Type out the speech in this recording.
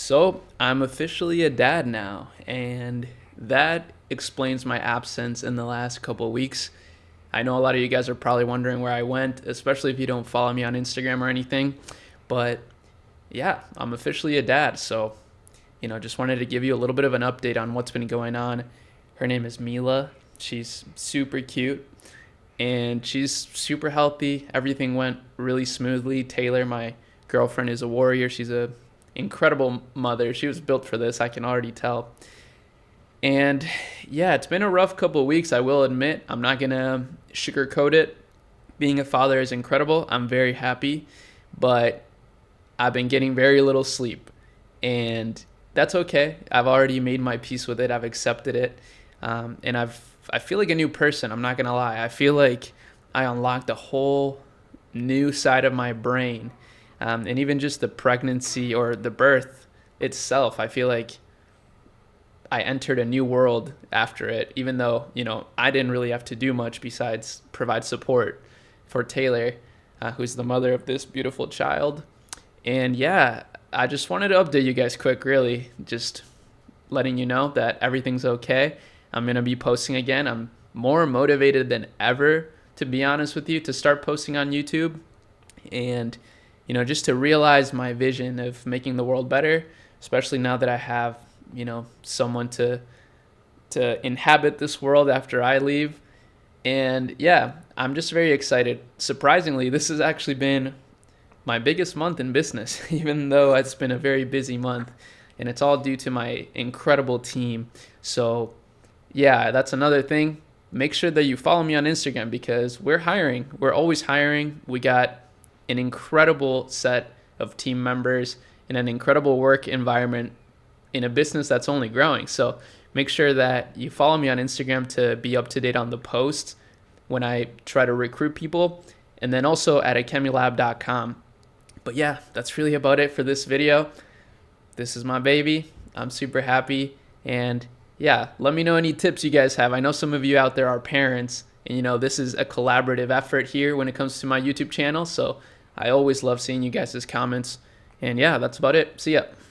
So I'm officially a dad now, and that explains my absence in the last couple of weeks. I know a lot of you guys are probably wondering where I went, especially if you don't follow me on Instagram or anything. But yeah, I'm officially a dad. So, just wanted to give you a little bit of an update on what's been going on. Her name is Mila. She's super cute and she's super healthy. Everything went really smoothly. Taylor, my girlfriend, is a warrior. She's a incredible mother. She was built for this, I can already tell. And yeah, it's been a rough couple of weeks, I will admit. I'm not going to sugarcoat it. Being a father is incredible. I'm very happy, but I've been getting very little sleep. And that's okay. I've already made my peace with it. I've accepted it. And I feel like a new person. I'm not going to lie. I feel like I unlocked a whole new side of my brain. And even just the pregnancy or the birth itself, I feel like I entered a new world after it, even though, I didn't really have to do much besides provide support for Taylor, who's the mother of this beautiful child. And yeah, I just wanted to update you guys quick, really, just letting you know that everything's okay. I'm going to be posting again. I'm more motivated than ever, to be honest with you, to start posting on YouTube. And, just to realize my vision of making the world better, especially now that I have someone to inhabit this world after I leave. And yeah, I'm just very excited. Surprisingly, this has actually been my biggest month in business, even though it's been a very busy month, and it's all due to my incredible team. So yeah, that's another thing. Make sure that you follow me on Instagram because we're hiring. We're always hiring. We got an incredible set of team members and an incredible work environment in a business that's only growing. So make sure that you follow me on Instagram to be up to date on the posts when I try to recruit people, and then also at akemilab.com. But yeah, that's really about it for this video. This is my baby. I'm super happy. And yeah, let me know any tips you guys have. I know some of you out there are parents, and this is a collaborative effort here when it comes to my YouTube channel. So I always love seeing you guys' comments. And yeah, that's about it. See ya.